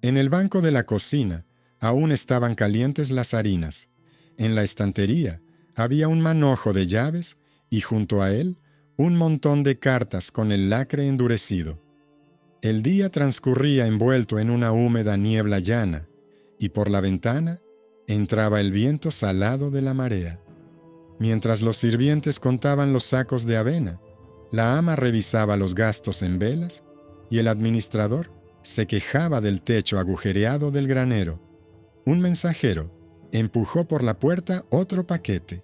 En el banco de la cocina aún estaban calientes las harinas. En la estantería había un manojo de llaves y junto a él un montón de cartas con el lacre endurecido. El día transcurría envuelto en una húmeda niebla llana, y por la ventana entraba el viento salado de la marea. Mientras los sirvientes contaban los sacos de avena, la ama revisaba los gastos en velas y el administrador se quejaba del techo agujereado del granero. Un mensajero empujó por la puerta otro paquete.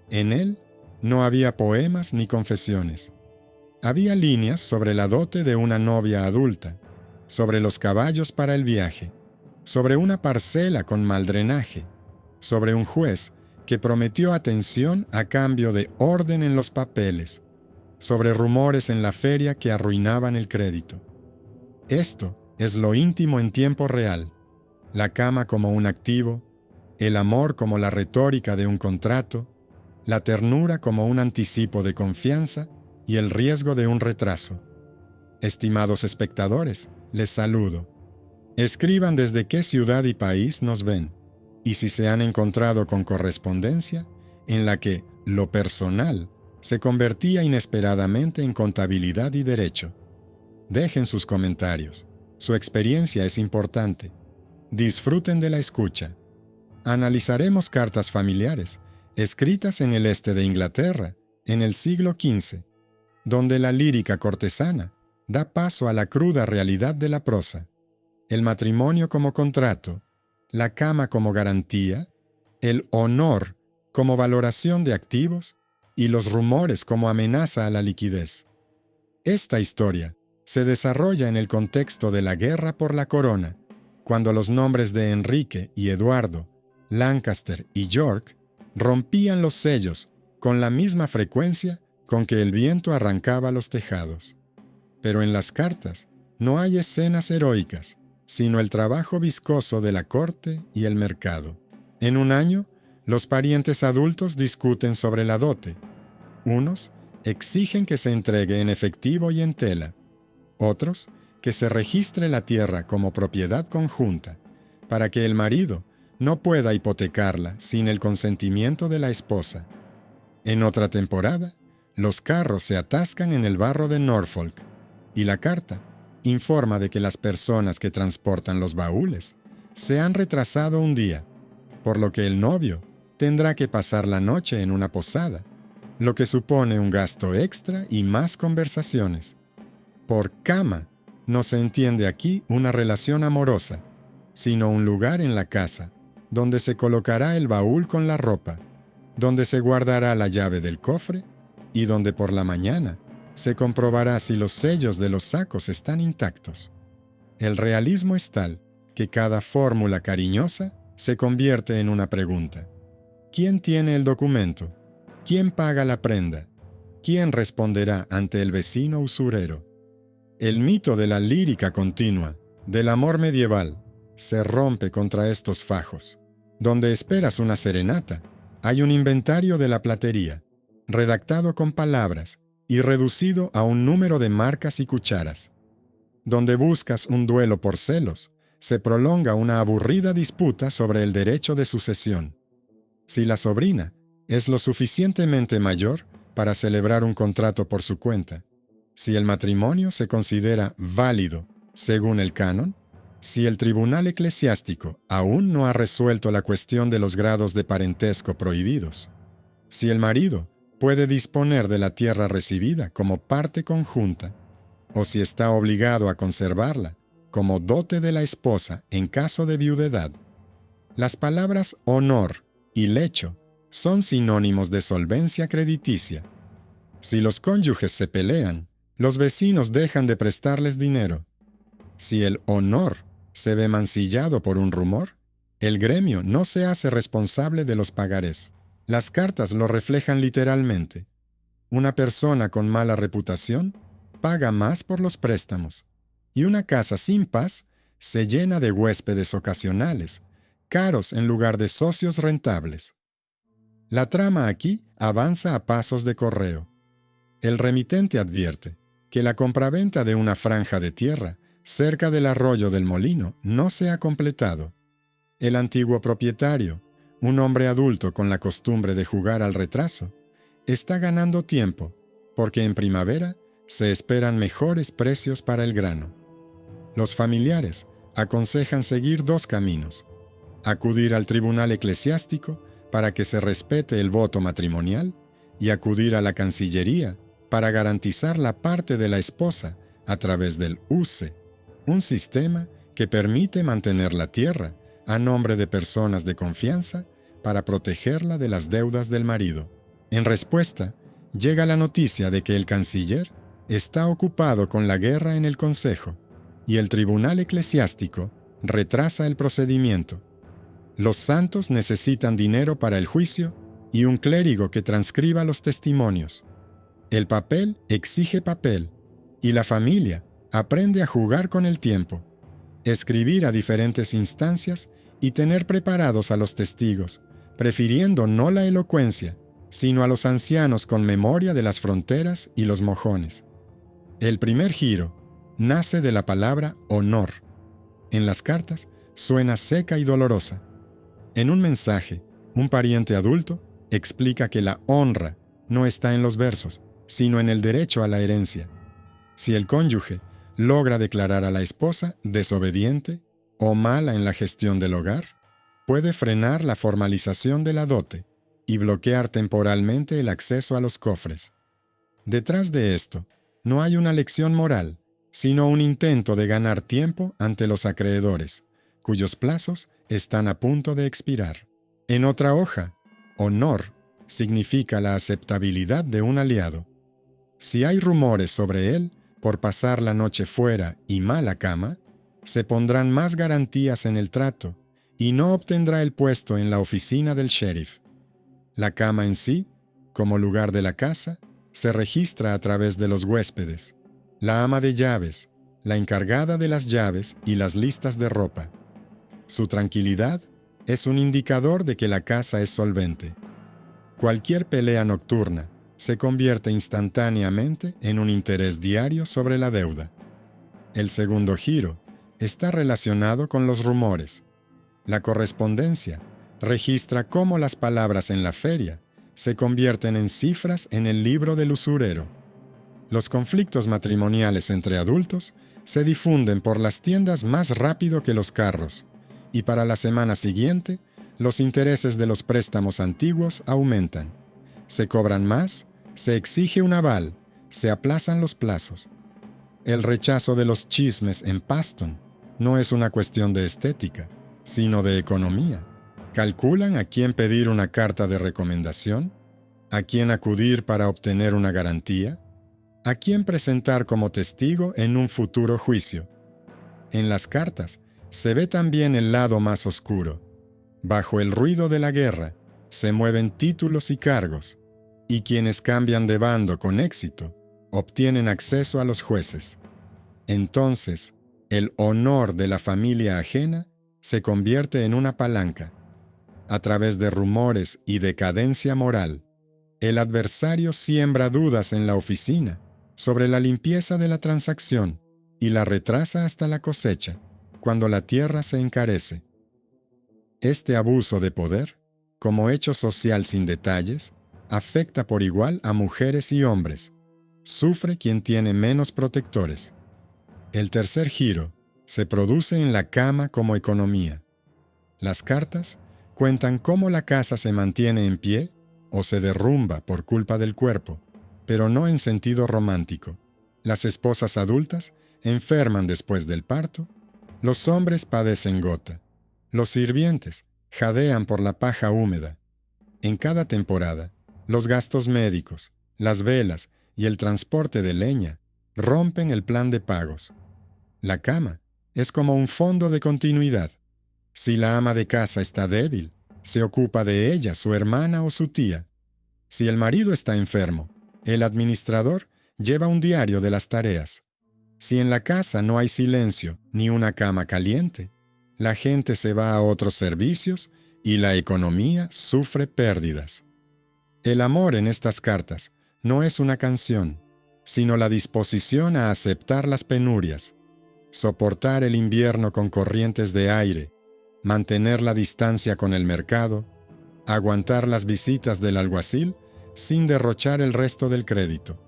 En él no había poemas ni confesiones. Había líneas sobre la dote de una novia adulta, sobre los caballos para el viaje, sobre una parcela con mal drenaje, sobre un juez que prometió atención a cambio de orden en los papeles, sobre rumores en la feria que arruinaban el crédito. Esto es lo íntimo en tiempo real, la cama como un activo, el amor como la retórica de un contrato, la ternura como un anticipo de confianza y el riesgo de un retraso. Estimados espectadores, les saludo. Escriban desde qué ciudad y país nos ven, y si se han encontrado con correspondencia en la que lo personal se convertía inesperadamente en contabilidad y derecho. Dejen sus comentarios. Su experiencia es importante. Disfruten de la escucha. Analizaremos cartas familiares, escritas en el este de Inglaterra, en el siglo XV, donde la lírica cortesana da paso a la cruda realidad de la prosa. El matrimonio como contrato, la cama como garantía, el honor como valoración de activos y los rumores como amenaza a la liquidez. Esta historia se desarrolla en el contexto de la guerra por la corona, cuando los nombres de Enrique y Eduardo, Lancaster y York rompían los sellos con la misma frecuencia con que el viento arrancaba los tejados. Pero en las cartas no hay escenas heroicas, sino el trabajo viscoso de la corte y el mercado. En un año, los parientes adultos discuten sobre la dote. Unos exigen que se entregue en efectivo y en tela. Otros, que se registre la tierra como propiedad conjunta, para que el marido no pueda hipotecarla sin el consentimiento de la esposa. En otra temporada, los carros se atascan en el barro de Norfolk, y la carta informa de que las personas que transportan los baúles se han retrasado un día, por lo que el novio tendrá que pasar la noche en una posada, lo que supone un gasto extra y más conversaciones. Por cama no se entiende aquí una relación amorosa, sino un lugar en la casa, donde se colocará el baúl con la ropa, donde se guardará la llave del cofre y donde por la mañana se comprobará si los sellos de los sacos están intactos. El realismo es tal que cada fórmula cariñosa se convierte en una pregunta. ¿Quién tiene el documento? ¿Quién paga la prenda? ¿Quién responderá ante el vecino usurero? El mito de la lírica continua, del amor medieval, se rompe contra estos fajos. Donde esperas una serenata, hay un inventario de la platería, redactado con palabras y reducido a un número de marcas y cucharas. Donde buscas un duelo por celos, se prolonga una aburrida disputa sobre el derecho de sucesión. Si la sobrina es lo suficientemente mayor para celebrar un contrato por su cuenta, si el matrimonio se considera válido según el canon, si el tribunal eclesiástico aún no ha resuelto la cuestión de los grados de parentesco prohibidos, si el marido puede disponer de la tierra recibida como parte conjunta, o si está obligado a conservarla como dote de la esposa en caso de viudedad. Las palabras honor y lecho son sinónimos de solvencia crediticia. Si los cónyuges se pelean, los vecinos dejan de prestarles dinero. Si el honor se ve mancillado por un rumor, el gremio no se hace responsable de los pagarés. Las cartas lo reflejan literalmente. Una persona con mala reputación paga más por los préstamos, y una casa sin paz se llena de huéspedes ocasionales, caros en lugar de socios rentables. La trama aquí avanza a pasos de correo. El remitente advierte que la compraventa de una franja de tierra cerca del arroyo del molino, no se ha completado. El antiguo propietario, un hombre adulto con la costumbre de jugar al retraso, está ganando tiempo, porque en primavera se esperan mejores precios para el grano. Los familiares aconsejan seguir dos caminos: acudir al tribunal eclesiástico para que se respete el voto matrimonial y acudir a la Cancillería para garantizar la parte de la esposa a través del use, un sistema que permite mantener la tierra a nombre de personas de confianza para protegerla de las deudas del marido. En respuesta, llega la noticia de que el canciller está ocupado con la guerra en el Consejo y el tribunal eclesiástico retrasa el procedimiento. Los santos necesitan dinero para el juicio y un clérigo que transcriba los testimonios. El papel exige papel y la familia aprende a jugar con el tiempo, escribir a diferentes instancias y tener preparados a los testigos, prefiriendo no la elocuencia, sino a los ancianos con memoria de las fronteras y los mojones. El primer giro nace de la palabra honor. En las cartas suena seca y dolorosa. En un mensaje, un pariente adulto explica que la honra no está en los versos, sino en el derecho a la herencia. Si el cónyuge logra declarar a la esposa desobediente o mala en la gestión del hogar, puede frenar la formalización de la dote y bloquear temporalmente el acceso a los cofres. Detrás de esto, no hay una lección moral, sino un intento de ganar tiempo ante los acreedores, cuyos plazos están a punto de expirar. En otra hoja, honor significa la aceptabilidad de un aliado. Si hay rumores sobre él por pasar la noche fuera y mala cama, se pondrán más garantías en el trato y no obtendrá el puesto en la oficina del sheriff. La cama en sí, como lugar de la casa, se registra a través de los huéspedes, la ama de llaves, la encargada de las llaves y las listas de ropa. Su tranquilidad es un indicador de que la casa es solvente. Cualquier pelea nocturna se convierte instantáneamente en un interés diario sobre la deuda. El segundo giro está relacionado con los rumores. La correspondencia registra cómo las palabras en la feria se convierten en cifras en el libro del usurero. Los conflictos matrimoniales entre adultos se difunden por las tiendas más rápido que los carros, y para la semana siguiente, los intereses de los préstamos antiguos aumentan. Se cobran más, se exige un aval, se aplazan los plazos. El rechazo de los chismes en Paston no es una cuestión de estética, sino de economía. Calculan a quién pedir una carta de recomendación, a quién acudir para obtener una garantía, a quién presentar como testigo en un futuro juicio. En las cartas se ve también el lado más oscuro. Bajo el ruido de la guerra se mueven títulos y cargos, y quienes cambian de bando con éxito obtienen acceso a los jueces. Entonces, el honor de la familia ajena se convierte en una palanca. A través de rumores y decadencia moral, el adversario siembra dudas en la oficina sobre la limpieza de la transacción y la retrasa hasta la cosecha, cuando la tierra se encarece. Este abuso de poder, como hecho social sin detalles, afecta por igual a mujeres y hombres. Sufre quien tiene menos protectores. El tercer giro se produce en la cama como economía. Las cartas cuentan cómo la casa se mantiene en pie o se derrumba por culpa del cuerpo, pero no en sentido romántico. Las esposas adultas enferman después del parto, los hombres padecen gota, los sirvientes jadean por la paja húmeda. En cada temporada, los gastos médicos, las velas y el transporte de leña rompen el plan de pagos. La cama es como un fondo de continuidad. Si la ama de casa está débil, se ocupa de ella su hermana o su tía. Si el marido está enfermo, el administrador lleva un diario de las tareas. Si en la casa no hay silencio ni una cama caliente, la gente se va a otros servicios y la economía sufre pérdidas. El amor en estas cartas no es una canción, sino la disposición a aceptar las penurias. soportar el invierno con corrientes de aire, mantener la distancia con el mercado, aguantar las visitas del alguacil sin derrochar el resto del crédito.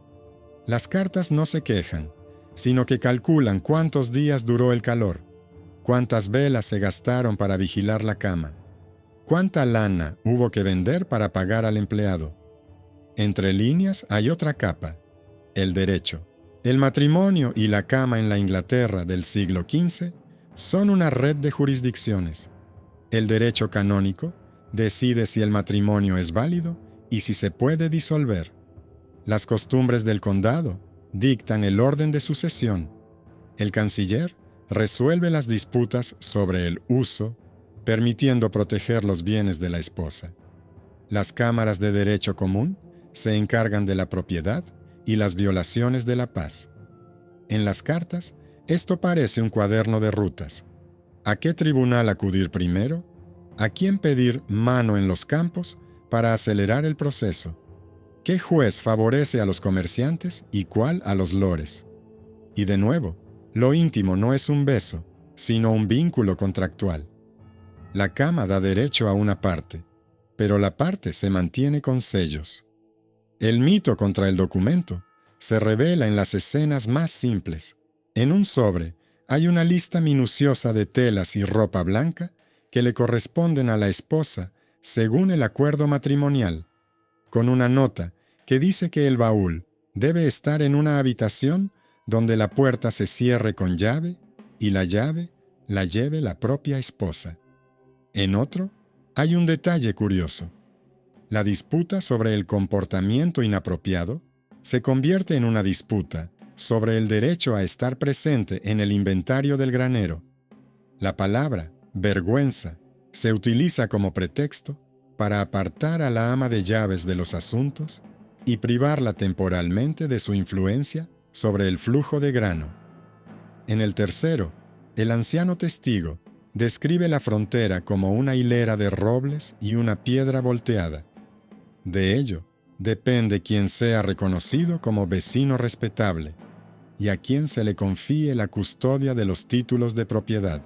Las cartas no se quejan, sino que calculan cuántos días duró el calor, cuántas velas se gastaron para vigilar la cama, cuánta lana hubo que vender para pagar al empleado. Entre líneas hay otra capa, el derecho. El matrimonio y la cama en la Inglaterra del siglo XV son una red de jurisdicciones. El derecho canónico decide si el matrimonio es válido y si se puede disolver. Las costumbres del condado dictan el orden de sucesión. El canciller resuelve las disputas sobre el uso, permitiendo proteger los bienes de la esposa. Las cámaras de derecho común se encargan de la propiedad y las violaciones de la paz. En las cartas, esto parece un cuaderno de rutas. ¿A qué tribunal acudir primero? ¿A quién pedir mano en los campos para acelerar el proceso? ¿Qué juez favorece a los comerciantes y cuál a los lores? Y de nuevo, lo íntimo no es un beso, sino un vínculo contractual. La cama da derecho a una parte, pero la parte se mantiene con sellos. El mito contra el documento se revela en las escenas más simples. En un sobre hay una lista minuciosa de telas y ropa blanca que le corresponden a la esposa según el acuerdo matrimonial, con una nota que dice que el baúl debe estar en una habitación donde la puerta se cierre con llave y la llave la lleve la propia esposa. En otro, hay un detalle curioso. La disputa sobre el comportamiento inapropiado se convierte en una disputa sobre el derecho a estar presente en el inventario del granero. La palabra vergüenza se utiliza como pretexto para apartar a la ama de llaves de los asuntos y privarla temporalmente de su influencia sobre el flujo de grano. En el tercero, el anciano testigo describe la frontera como una hilera de robles y una piedra volteada. De ello depende quién sea reconocido como vecino respetable y a quien se le confíe la custodia de los títulos de propiedad.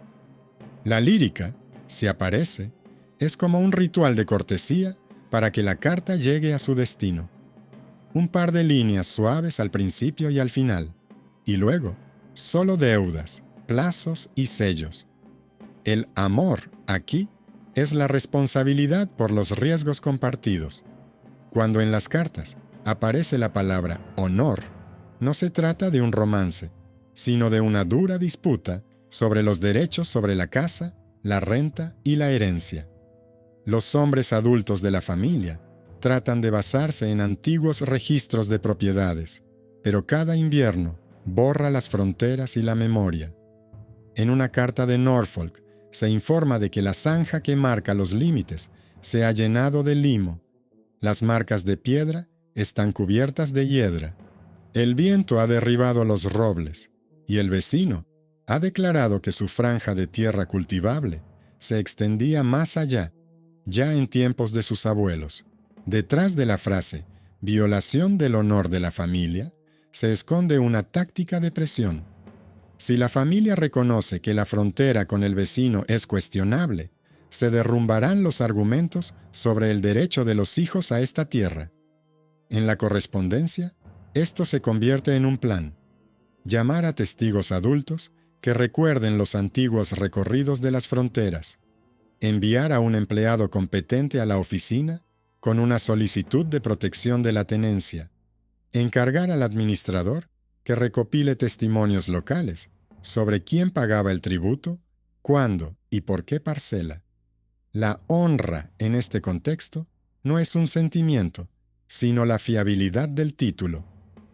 La lírica, si aparece, es como un ritual de cortesía para que la carta llegue a su destino. Un par de líneas suaves al principio y al final, y luego solo deudas, plazos y sellos. El amor aquí es la responsabilidad por los riesgos compartidos. Cuando en las cartas aparece la palabra honor, no se trata de un romance, sino de una dura disputa sobre los derechos sobre la casa, la renta y la herencia. Los hombres adultos de la familia tratan de basarse en antiguos registros de propiedades, pero cada invierno borra las fronteras y la memoria. En una carta de Norfolk se informa de que la zanja que marca los límites se ha llenado de limo. Las marcas de piedra están cubiertas de hiedra. El viento ha derribado los robles, y el vecino ha declarado que su franja de tierra cultivable se extendía más allá, ya en tiempos de sus abuelos. Detrás de la frase violación del honor de la familia se esconde una táctica de presión. Si la familia reconoce que la frontera con el vecino es cuestionable, se derrumbarán los argumentos sobre el derecho de los hijos a esta tierra. En la correspondencia, esto se convierte en un plan: llamar a testigos adultos que recuerden los antiguos recorridos de las fronteras, enviar a un empleado competente a la oficina con una solicitud de protección de la tenencia, encargar al administrador que recopile testimonios locales sobre quién pagaba el tributo, cuándo y por qué parcela. La honra en este contexto no es un sentimiento, sino la fiabilidad del título.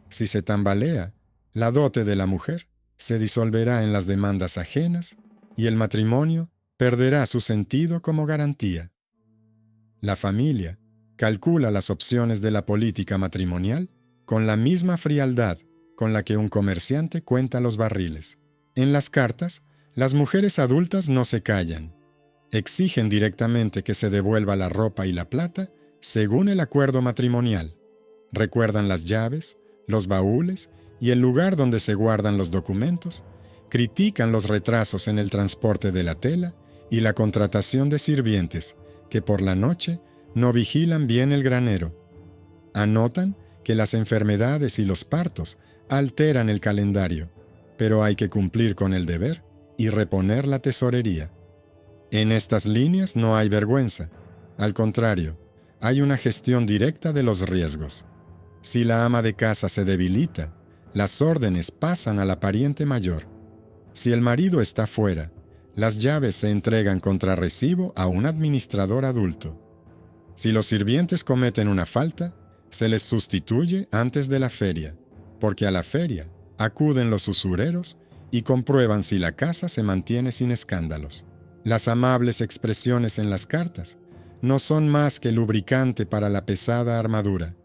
Si se tambalea, la dote de la mujer se disolverá en las demandas ajenas y el matrimonio perderá su sentido como garantía. La familia calcula las opciones de la política matrimonial con la misma frialdad con la que un comerciante cuenta los barriles. En las cartas, las mujeres adultas no se callan. Exigen directamente que se devuelva la ropa y la plata según el acuerdo matrimonial. Recuerdan las llaves, los baúles y el lugar donde se guardan los documentos, Critican los retrasos en el transporte de la tela y la contratación de sirvientes que por la noche no vigilan bien el granero. Anotan que las enfermedades y los partos alteran el calendario, pero hay que cumplir con el deber y reponer la tesorería. En estas líneas no hay vergüenza. Al contrario, hay una gestión directa de los riesgos. Si la ama de casa se debilita, las órdenes pasan a la pariente mayor. Si el marido está fuera, las llaves se entregan contra recibo a un administrador adulto. Si los sirvientes cometen una falta, se les sustituye antes de la feria, porque a la feria acuden los usureros y comprueban si la casa se mantiene sin escándalos. Las amables expresiones en las cartas no son más que lubricante para la pesada armadura.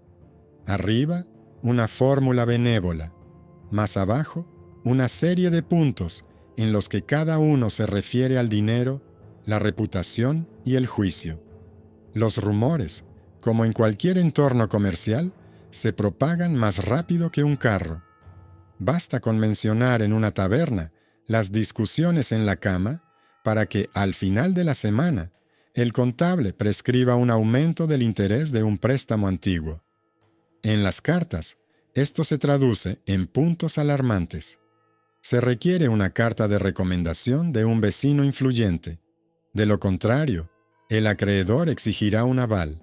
Arriba, una fórmula benévola. Más abajo, una serie de puntos en los que cada uno se refiere al dinero, la reputación y el juicio. Los rumores, como en cualquier entorno comercial, se propagan más rápido que un carro. Basta con mencionar en una taberna las discusiones en la cama para que al final de la semana el contable prescriba un aumento del interés de un préstamo antiguo. En las cartas, esto se traduce en puntos alarmantes. Se requiere una carta de recomendación de un vecino influyente. De lo contrario, el acreedor exigirá un aval.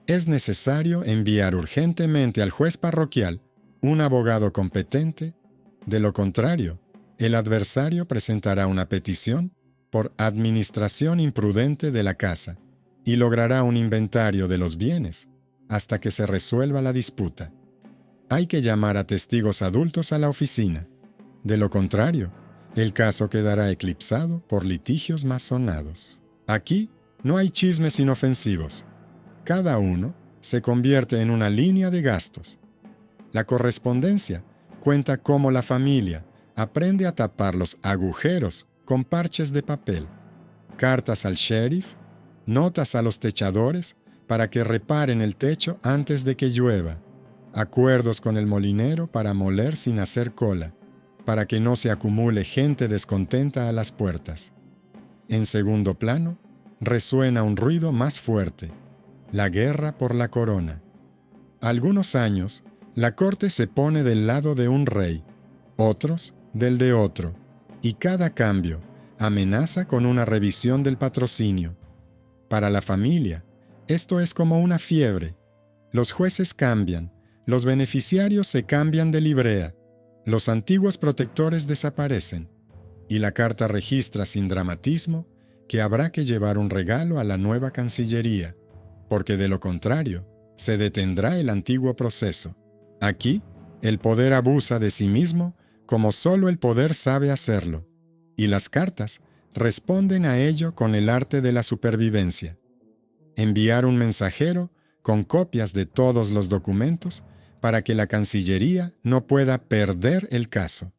Es necesario enviar urgentemente al juez parroquial un abogado competente. De lo contrario, el adversario presentará una petición por administración imprudente de la casa y logrará un inventario de los bienes hasta que se resuelva la disputa. Hay que llamar a testigos adultos a la oficina. De lo contrario, el caso quedará eclipsado por litigios más sonados. Aquí no hay chismes inofensivos. Cada uno se convierte en una línea de gastos. La correspondencia cuenta cómo la familia aprende a tapar los agujeros con parches de papel, cartas al sheriff, notas a los techadores para que reparen el techo antes de que llueva, acuerdos con el molinero para moler sin hacer cola, para que no se acumule gente descontenta a las puertas. En segundo plano, resuena un ruido más fuerte: la guerra por la corona. Algunos años, la corte se pone del lado de un rey, otros del de otro, y cada cambio amenaza con una revisión del patrocinio. Para la familia, esto es como una fiebre. Los jueces cambian, los beneficiarios se cambian de librea, los antiguos protectores desaparecen, y la carta registra sin dramatismo que habrá que llevar un regalo a la nueva Cancillería, porque de lo contrario, se detendrá el antiguo proceso. Aquí, el poder abusa de sí mismo como solo el poder sabe hacerlo, y las cartas responden a ello con el arte de la supervivencia. Enviar un mensajero con copias de todos los documentos para que la Cancillería no pueda perder el caso.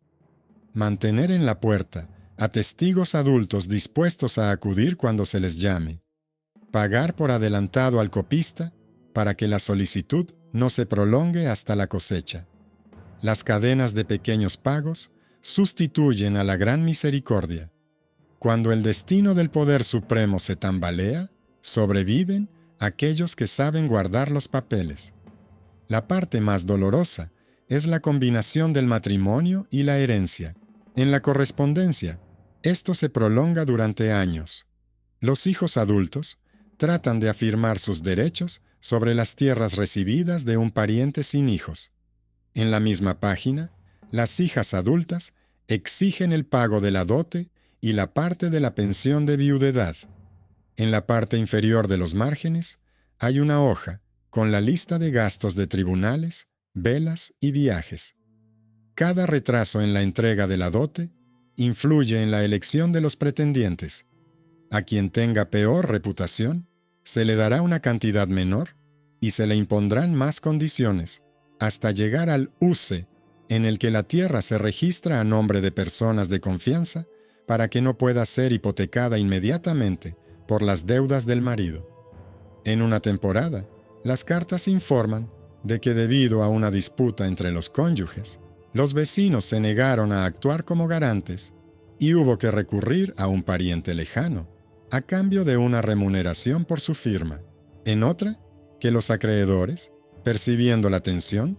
Mantener en la puerta a testigos adultos dispuestos a acudir cuando se les llame. Pagar por adelantado al copista para que la solicitud no se prolongue hasta la cosecha. Las cadenas de pequeños pagos sustituyen a la gran misericordia. Cuando el destino del poder supremo se tambalea, sobreviven aquellos que saben guardar los papeles. La parte más dolorosa es la combinación del matrimonio y la herencia. En la correspondencia, esto se prolonga durante años. Los hijos adultos tratan de afirmar sus derechos sobre las tierras recibidas de un pariente sin hijos. En la misma página, las hijas adultas exigen el pago de la dote y la parte de la pensión de viudedad. En la parte inferior de los márgenes hay una hoja con la lista de gastos de tribunales, velas y viajes. Cada retraso en la entrega de la dote influye en la elección de los pretendientes. A quien tenga peor reputación, se le dará una cantidad menor y se le impondrán más condiciones, hasta llegar al use, en el que la tierra se registra a nombre de personas de confianza para que no pueda ser hipotecada inmediatamente por las deudas del marido. En una temporada, las cartas informan de que debido a una disputa entre los cónyuges, Los vecinos se negaron a actuar como garantes y hubo que recurrir a un pariente lejano, a cambio de una remuneración por su firma. En otra, que los acreedores, percibiendo la tensión,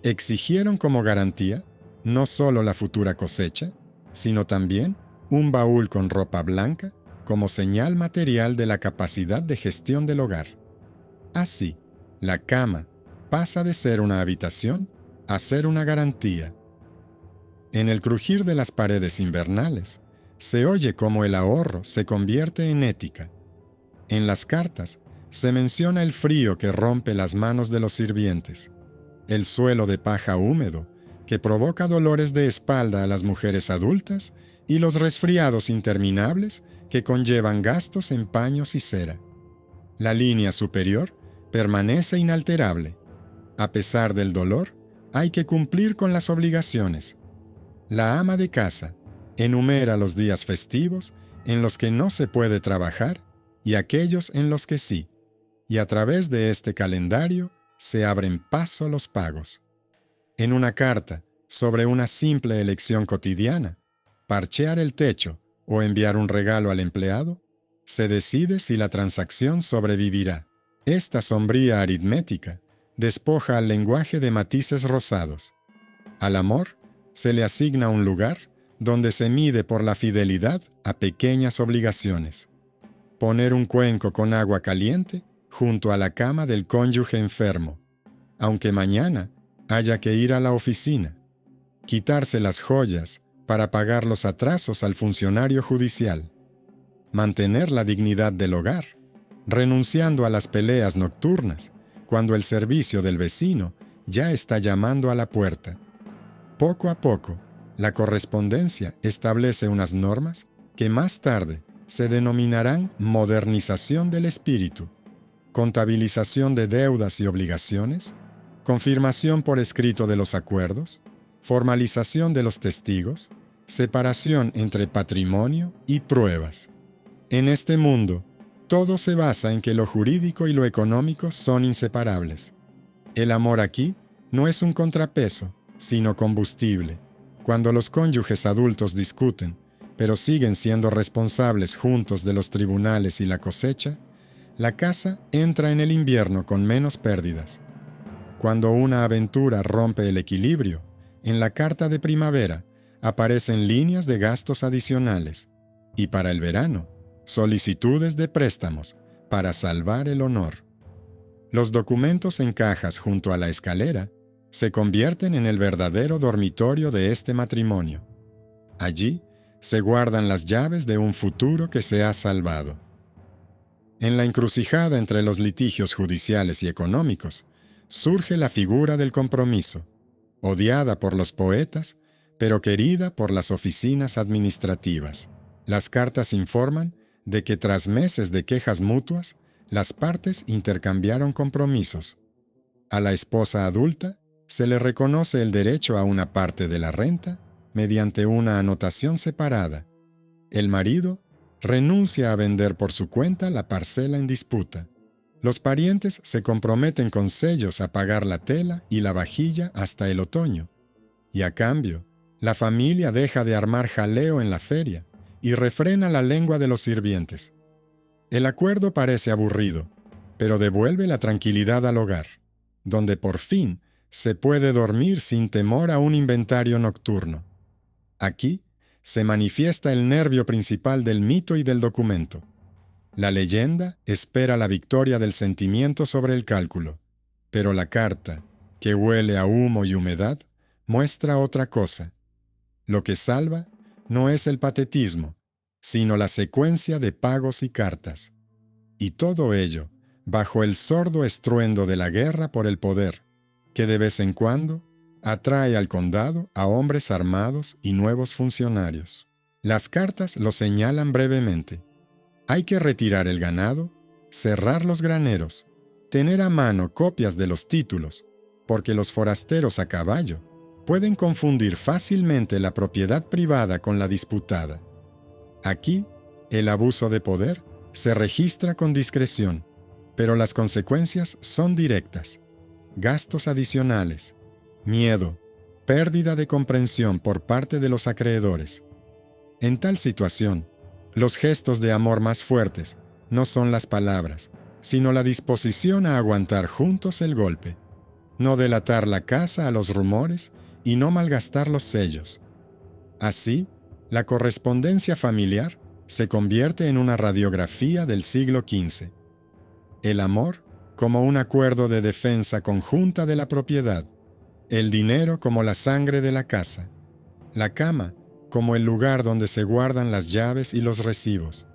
exigieron como garantía no solo la futura cosecha, sino también un baúl con ropa blanca como señal material de la capacidad de gestión del hogar. Así, la cama pasa de ser una habitación a ser una garantía. En el crujir de las paredes invernales, se oye cómo el ahorro se convierte en ética. En las cartas, se menciona el frío que rompe las manos de los sirvientes, el suelo de paja húmedo, que provoca dolores de espalda a las mujeres adultas, y los resfriados interminables que conllevan gastos en paños y cera. La línea superior permanece inalterable. A pesar del dolor, hay que cumplir con las obligaciones. La ama de casa enumera los días festivos en los que no se puede trabajar y aquellos en los que sí, y a través de este calendario se abren paso los pagos. En una carta sobre una simple elección cotidiana, parchear el techo o enviar un regalo al empleado, se decide si la transacción sobrevivirá. Esta sombría aritmética despoja al lenguaje de matices rosados. Al amor se le asigna un lugar donde se mide por la fidelidad a pequeñas obligaciones. Poner un cuenco con agua caliente junto a la cama del cónyuge enfermo, aunque mañana haya que ir a la oficina. Quitarse las joyas para pagar los atrasos al funcionario judicial. Mantener la dignidad del hogar, renunciando a las peleas nocturnas cuando el servicio del vecino ya está llamando a la puerta. Poco a poco, la correspondencia establece unas normas que más tarde se denominarán modernización del espíritu, contabilización de deudas y obligaciones, confirmación por escrito de los acuerdos, formalización de los testigos, separación entre patrimonio y pruebas. En este mundo, todo se basa en que lo jurídico y lo económico son inseparables. El amor aquí no es un contrapeso, sino combustible. Cuando los cónyuges adultos discuten, pero siguen siendo responsables juntos de los tribunales y la cosecha, la casa entra en el invierno con menos pérdidas. Cuando una aventura rompe el equilibrio, en la carta de primavera aparecen líneas de gastos adicionales, y para el verano, solicitudes de préstamos para salvar el honor. Los documentos en cajas junto a la escalera se convierten en el verdadero dormitorio de este matrimonio. Allí se guardan las llaves de un futuro que se ha salvado. En la encrucijada entre los litigios judiciales y económicos, surge la figura del compromiso, odiada por los poetas, pero querida por las oficinas administrativas. Las cartas informan de que tras meses de quejas mutuas, las partes intercambiaron compromisos. A la esposa adulta se le reconoce el derecho a una parte de la renta mediante una anotación separada. El marido renuncia a vender por su cuenta la parcela en disputa. Los parientes se comprometen con sellos a pagar la tela y la vajilla hasta el otoño. Y a cambio, la familia deja de armar jaleo en la feria y refrena la lengua de los sirvientes. El acuerdo parece aburrido, pero devuelve la tranquilidad al hogar, donde por fin se puede dormir sin temor a un inventario nocturno. Aquí se manifiesta el nervio principal del mito y del documento. La leyenda espera la victoria del sentimiento sobre el cálculo, pero la carta, que huele a humo y humedad, muestra otra cosa. Lo que salva no es el patetismo, sino la secuencia de pagos y cartas. Y todo ello bajo el sordo estruendo de la guerra por el poder, que de vez en cuando atrae al condado a hombres armados y nuevos funcionarios. Las cartas lo señalan brevemente. Hay que retirar el ganado, cerrar los graneros, tener a mano copias de los títulos, porque los forasteros a caballo pueden confundir fácilmente la propiedad privada con la disputada. Aquí, el abuso de poder se registra con discreción, pero las consecuencias son directas. Gastos adicionales, miedo, pérdida de comprensión por parte de los acreedores. En tal situación, los gestos de amor más fuertes no son las palabras, sino la disposición a aguantar juntos el golpe, no delatar la casa a los rumores y no malgastar los sellos. Así, la correspondencia familiar se convierte en una radiografía del siglo XV. El amor como un acuerdo de defensa conjunta de la propiedad, el dinero como la sangre de la casa, la cama como el lugar donde se guardan las llaves y los recibos,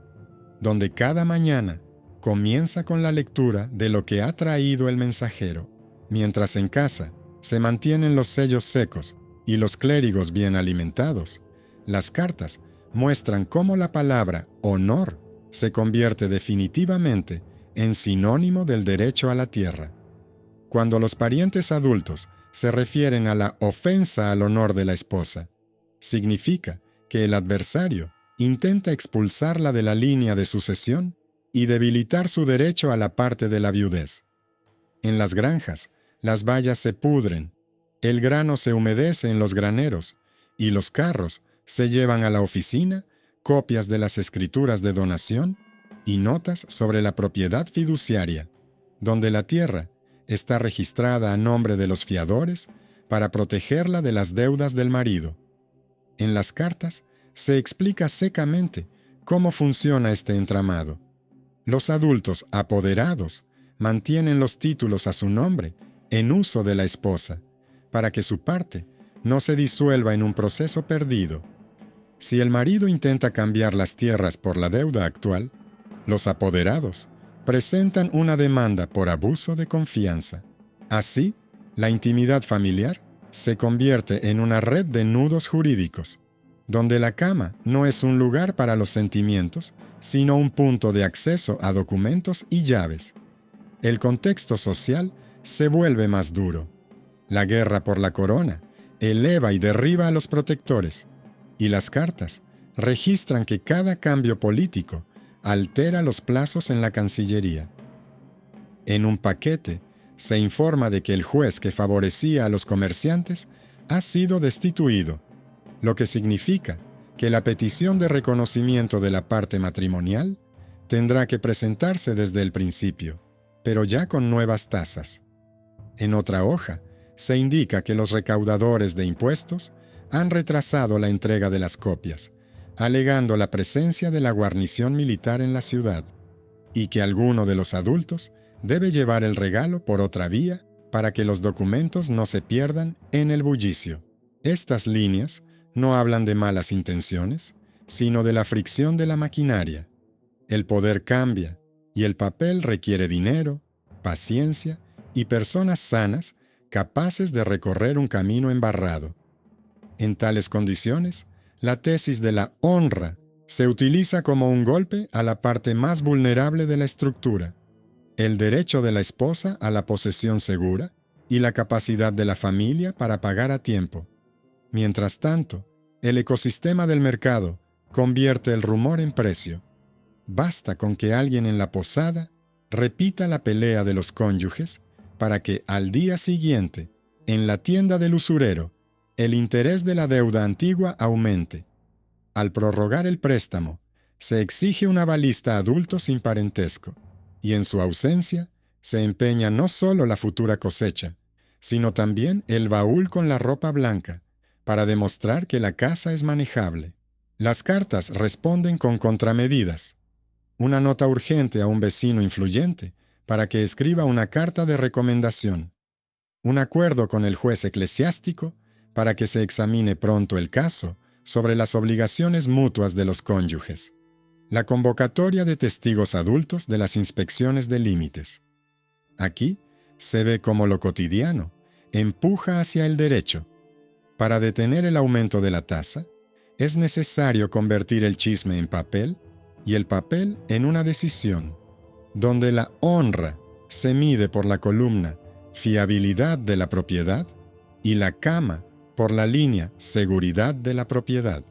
donde cada mañana comienza con la lectura de lo que ha traído el mensajero, mientras en casa se mantienen los sellos secos y los clérigos bien alimentados. Las cartas muestran cómo la palabra honor se convierte definitivamente en sinónimo del derecho a la tierra. Cuando los parientes adultos se refieren a la ofensa al honor de la esposa, significa que el adversario intenta expulsarla de la línea de sucesión y debilitar su derecho a la parte de la viudez. En las granjas, las vallas se pudren, el grano se humedece en los graneros y los carros se llevan a la oficina copias de las escrituras de donación y notas sobre la propiedad fiduciaria, donde la tierra está registrada a nombre de los fiadores para protegerla de las deudas del marido. En las cartas se explica secamente cómo funciona este entramado. Los adultos apoderados mantienen los títulos a su nombre en uso de la esposa, para que su parte no se disuelva en un proceso perdido. Si el marido intenta cambiar las tierras por la deuda actual, los apoderados presentan una demanda por abuso de confianza. Así, la intimidad familiar se convierte en una red de nudos jurídicos, donde la cama no es un lugar para los sentimientos, sino un punto de acceso a documentos y llaves. El contexto social se vuelve más duro. La guerra por la corona eleva y derriba a los protectores, y las cartas registran que cada cambio político altera los plazos en la Cancillería. En un paquete se informa de que el juez que favorecía a los comerciantes ha sido destituido, lo que significa que la petición de reconocimiento de la parte matrimonial tendrá que presentarse desde el principio, pero ya con nuevas tasas. En otra hoja se indica que los recaudadores de impuestos han retrasado la entrega de las copias, alegando la presencia de la guarnición militar en la ciudad, y que alguno de los adultos debe llevar el regalo por otra vía para que los documentos no se pierdan en el bullicio. Estas líneas no hablan de malas intenciones, sino de la fricción de la maquinaria. El poder cambia, y el papel requiere dinero, paciencia y personas sanas capaces de recorrer un camino embarrado. En tales condiciones, la tesis de la honra se utiliza como un golpe a la parte más vulnerable de la estructura, el derecho de la esposa a la posesión segura y la capacidad de la familia para pagar a tiempo. Mientras tanto, el ecosistema del mercado convierte el rumor en precio. Basta con que alguien en la posada repita la pelea de los cónyuges para que al día siguiente, en la tienda del usurero, el interés de la deuda antigua aumente. Al prorrogar el préstamo, se exige una balista adulto sin parentesco, y en su ausencia se empeña no solo la futura cosecha, sino también el baúl con la ropa blanca, para demostrar que la casa es manejable. Las cartas responden con contramedidas. Una nota urgente a un vecino influyente para que escriba una carta de recomendación. Un acuerdo con el juez eclesiástico para que se examine pronto el caso sobre las obligaciones mutuas de los cónyuges. La convocatoria de testigos adultos de las inspecciones de límites. Aquí se ve cómo lo cotidiano empuja hacia el derecho. Para detener el aumento de la tasa, es necesario convertir el chisme en papel y el papel en una decisión, donde la honra se mide por la columna fiabilidad de la propiedad y la cama por la línea seguridad de la propiedad.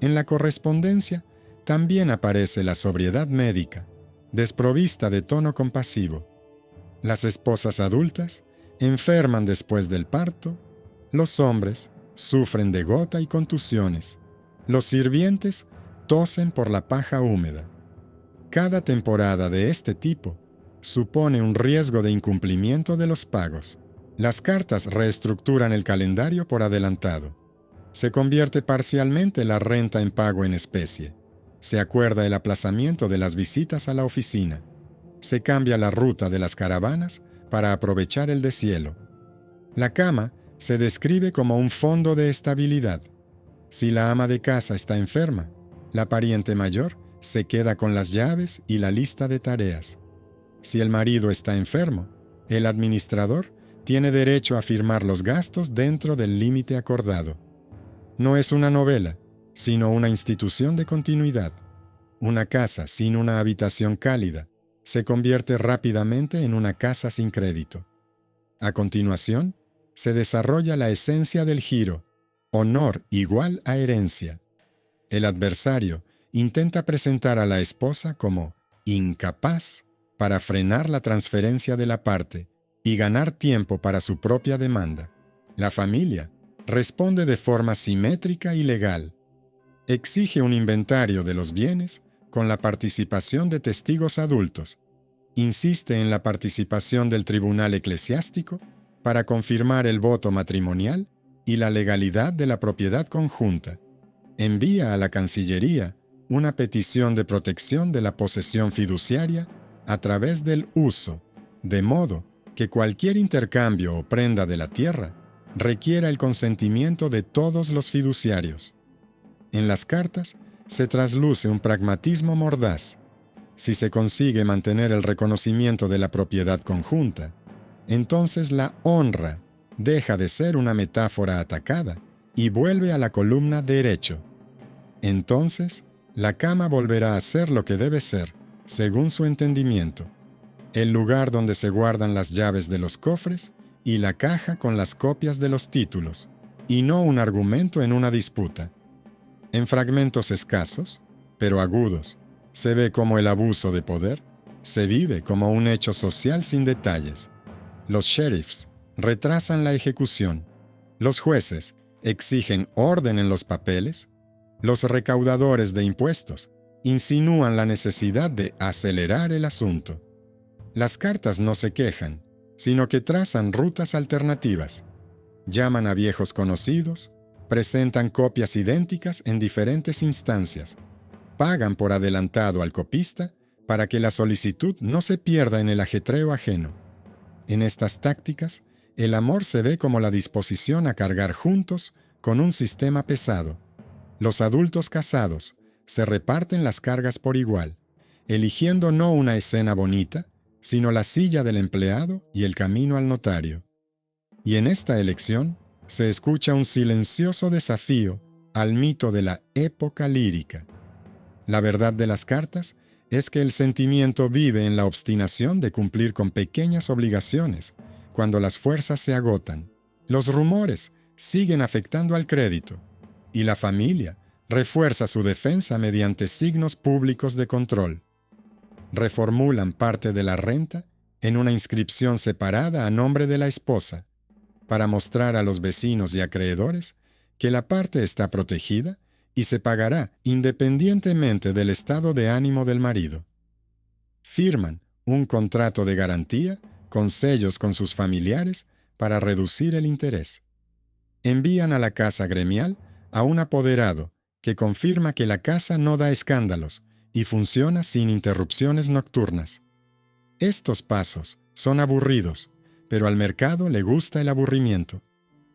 En la correspondencia también aparece la sobriedad médica, desprovista de tono compasivo. Las esposas adultas enferman después del parto Los hombres sufren de gota y contusiones. Los sirvientes tosen por la paja húmeda. Cada temporada de este tipo supone un riesgo de incumplimiento de los pagos. Las cartas reestructuran el calendario por adelantado. Se convierte parcialmente la renta en pago en especie. Se acuerda el aplazamiento de las visitas a la oficina. Se cambia la ruta de las caravanas para aprovechar el deshielo. La cama se describe como un fondo de estabilidad. Si la ama de casa está enferma, la pariente mayor se queda con las llaves y la lista de tareas. Si el marido está enfermo, el administrador tiene derecho a firmar los gastos dentro del límite acordado. No es una novela, sino una institución de continuidad. Una casa sin una habitación cálida se convierte rápidamente en una casa sin crédito. A continuación, se desarrolla la esencia del giro, honor igual a herencia. El adversario intenta presentar a la esposa como incapaz para frenar la transferencia de la parte y ganar tiempo para su propia demanda. La familia responde de forma simétrica y legal. Exige un inventario de los bienes con la participación de testigos adultos. Insiste en la participación del tribunal eclesiástico para confirmar el voto matrimonial y la legalidad de la propiedad conjunta. Envía a la Cancillería una petición de protección de la posesión fiduciaria a través del uso, de modo que cualquier intercambio o prenda de la tierra requiera el consentimiento de todos los fiduciarios. En las cartas se trasluce un pragmatismo mordaz. Si se consigue mantener el reconocimiento de la propiedad conjunta, entonces la honra deja de ser una metáfora atacada y vuelve a la columna derecho. Entonces, la cama volverá a ser lo que debe ser, según su entendimiento, el lugar donde se guardan las llaves de los cofres y la caja con las copias de los títulos, y no un argumento en una disputa. En fragmentos escasos, pero agudos, se ve como el abuso de poder se vive como un hecho social sin detalles. Los sheriffs retrasan la ejecución. Los jueces exigen orden en los papeles. Los recaudadores de impuestos insinúan la necesidad de acelerar el asunto. Las cartas no se quejan, sino que trazan rutas alternativas. Llaman a viejos conocidos, presentan copias idénticas en diferentes instancias, pagan por adelantado al copista para que la solicitud no se pierda en el ajetreo ajeno. En estas tácticas, el amor se ve como la disposición a cargar juntos con un sistema pesado. Los adultos casados se reparten las cargas por igual, eligiendo no una escena bonita, sino la silla del empleado y el camino al notario. Y en esta elección se escucha un silencioso desafío al mito de la época lírica. La verdad de las cartas es que el sentimiento vive en la obstinación de cumplir con pequeñas obligaciones cuando las fuerzas se agotan. Los rumores siguen afectando al crédito, y la familia refuerza su defensa mediante signos públicos de control. Reformulan parte de la renta en una inscripción separada a nombre de la esposa, para mostrar a los vecinos y acreedores que la parte está protegida y se pagará independientemente del estado de ánimo del marido. Firman un contrato de garantía con sellos con sus familiares para reducir el interés. Envían a la casa gremial a un apoderado que confirma que la casa no da escándalos y funciona sin interrupciones nocturnas. Estos pasos son aburridos, pero al mercado le gusta el aburrimiento.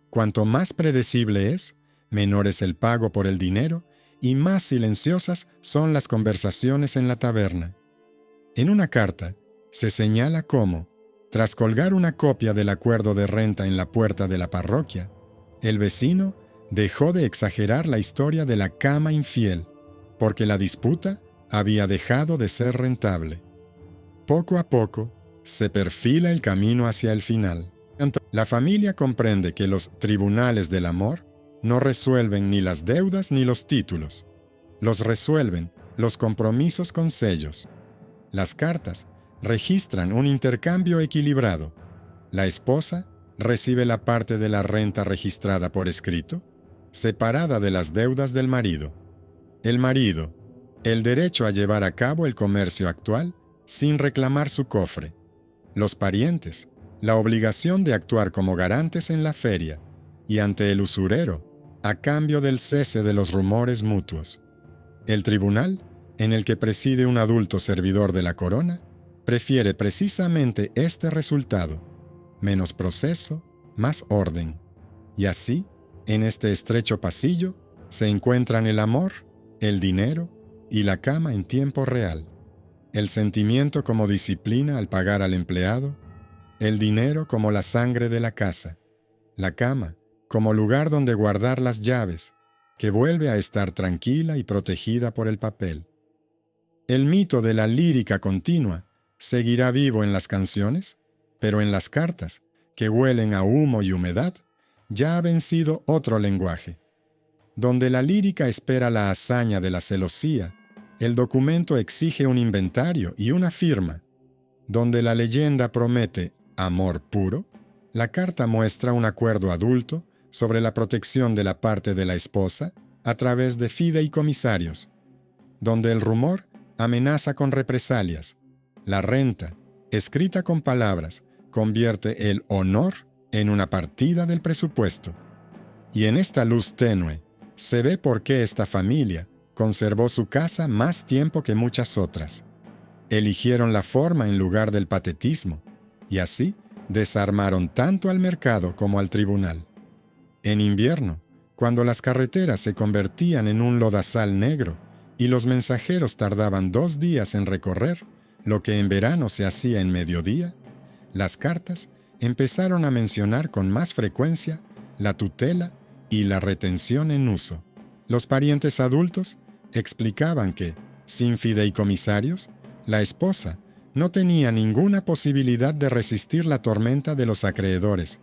Cuanto más predecible es, menor es el pago por el dinero y más silenciosas son las conversaciones en la taberna. En una carta se señala cómo, tras colgar una copia del acuerdo de renta en la puerta de la parroquia, el vecino dejó de exagerar la historia de la cama infiel, porque la disputa había dejado de ser rentable. Poco a poco, se perfila el camino hacia el final. La familia comprende que los tribunales del amor no resuelven ni las deudas ni los títulos. Los resuelven los compromisos con sellos. Las cartas registran un intercambio equilibrado. La esposa recibe la parte de la renta registrada por escrito, separada de las deudas del marido. El marido, el derecho a llevar a cabo el comercio actual sin reclamar su cofre. Los parientes, la obligación de actuar como garantes en la feria y ante el usurero, a cambio del cese de los rumores mutuos. El tribunal, en el que preside un adulto servidor de la corona, prefiere precisamente este resultado: menos proceso, más orden. Y así, en este estrecho pasillo, se encuentran el amor, el dinero y la cama en tiempo real. El sentimiento como disciplina al pagar al empleado, el dinero como la sangre de la casa, la cama como lugar donde guardar las llaves, que vuelve a estar tranquila y protegida por el papel. El mito de la lírica continua seguirá vivo en las canciones, pero en las cartas, que huelen a humo y humedad, ya ha vencido otro lenguaje. Donde la lírica espera la hazaña de la celosía, el documento exige un inventario y una firma. Donde la leyenda promete amor puro, la carta muestra un acuerdo adulto sobre la protección de la parte de la esposa a través de fideicomisarios. Donde el rumor amenaza con represalias, la renta, escrita con palabras, convierte el honor en una partida del presupuesto. Y en esta luz tenue, se ve por qué esta familia conservó su casa más tiempo que muchas otras. Eligieron la forma en lugar del patetismo, y así desarmaron tanto al mercado como al tribunal. En invierno, cuando las carreteras se convertían en un lodazal negro y los mensajeros tardaban 2 días en recorrer lo que en verano se hacía en mediodía, las cartas empezaron a mencionar con más frecuencia la tutela y la retención en uso. Los parientes adultos explicaban que, sin fideicomisarios, la esposa no tenía ninguna posibilidad de resistir la tormenta de los acreedores,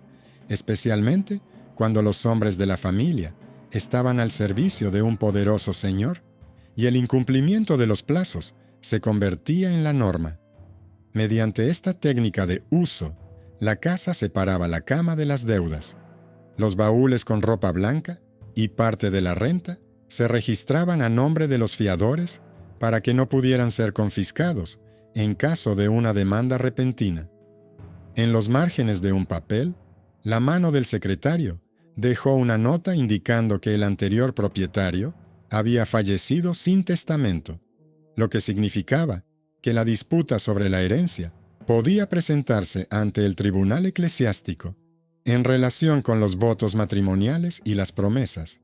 especialmente cuando los hombres de la familia estaban al servicio de un poderoso señor, y el incumplimiento de los plazos se convertía en la norma. Mediante esta técnica de uso, la casa separaba la cama de las deudas. Los baúles con ropa blanca y parte de la renta se registraban a nombre de los fiadores para que no pudieran ser confiscados en caso de una demanda repentina. En los márgenes de un papel, la mano del secretario dejó una nota indicando que el anterior propietario había fallecido sin testamento, lo que significaba que la disputa sobre la herencia podía presentarse ante el tribunal eclesiástico en relación con los votos matrimoniales y las promesas,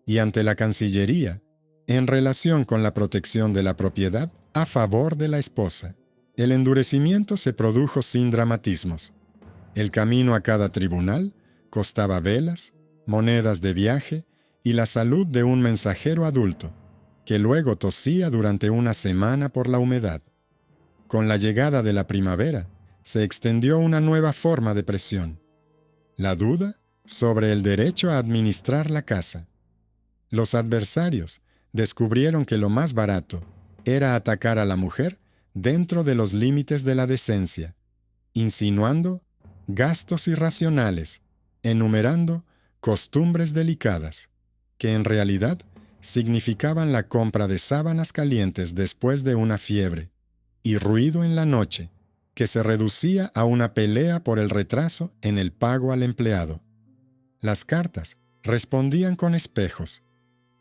y ante la Cancillería en relación con la protección de la propiedad a favor de la esposa. El endurecimiento se produjo sin dramatismos. El camino a cada tribunal costaba velas, monedas de viaje y la salud de un mensajero adulto, que luego tosía durante una semana por la humedad. Con la llegada de la primavera, se extendió una nueva forma de presión: la duda sobre el derecho a administrar la casa. Los adversarios descubrieron que lo más barato era atacar a la mujer dentro de los límites de la decencia, insinuando gastos irracionales, enumerando costumbres delicadas, que en realidad significaban la compra de sábanas calientes después de una fiebre, y ruido en la noche, que se reducía a una pelea por el retraso en el pago al empleado. Las cartas respondían con espejos.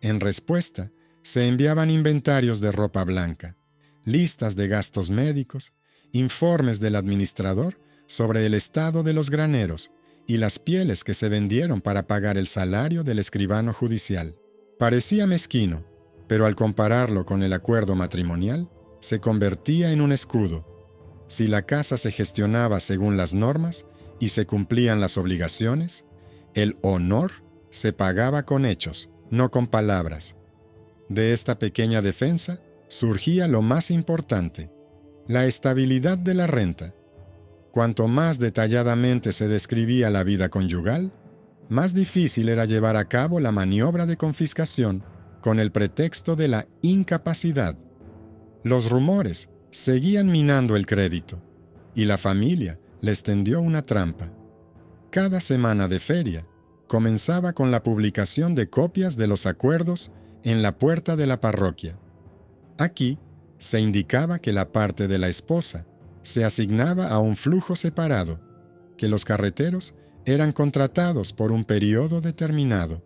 En respuesta, se enviaban inventarios de ropa blanca, listas de gastos médicos, informes del administrador sobre el estado de los graneros y las pieles que se vendieron para pagar el salario del escribano judicial. Parecía mezquino, pero al compararlo con el acuerdo matrimonial, se convertía en un escudo. Si la casa se gestionaba según las normas y se cumplían las obligaciones, el honor se pagaba con hechos, no con palabras. De esta pequeña defensa surgía lo más importante: la estabilidad de la renta. Cuanto más detalladamente se describía la vida conyugal, más difícil era llevar a cabo la maniobra de confiscación con el pretexto de la incapacidad. Los rumores seguían minando el crédito, y la familia les tendió una trampa. Cada semana de feria comenzaba con la publicación de copias de los acuerdos en la puerta de la parroquia. Aquí se indicaba que la parte de la esposa se asignaba a un flujo separado, que los carreteros eran contratados por un periodo determinado,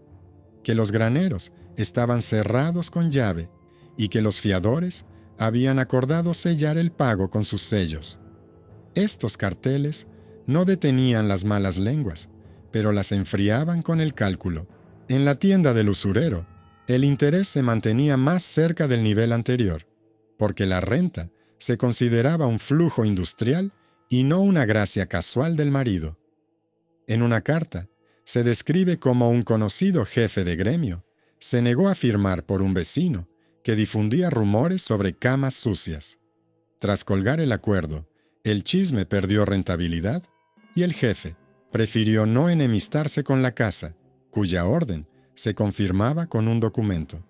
que los graneros estaban cerrados con llave y que los fiadores habían acordado sellar el pago con sus sellos. Estos carteles no detenían las malas lenguas, pero las enfriaban con el cálculo. En la tienda del usurero, el interés se mantenía más cerca del nivel anterior, porque la renta se consideraba un flujo industrial y no una gracia casual del marido. En una carta, se describe cómo un conocido jefe de gremio se negó a firmar por un vecino que difundía rumores sobre camas sucias. Tras colgar el acuerdo, el chisme perdió rentabilidad y el jefe prefirió no enemistarse con la casa, cuya orden se confirmaba con un documento.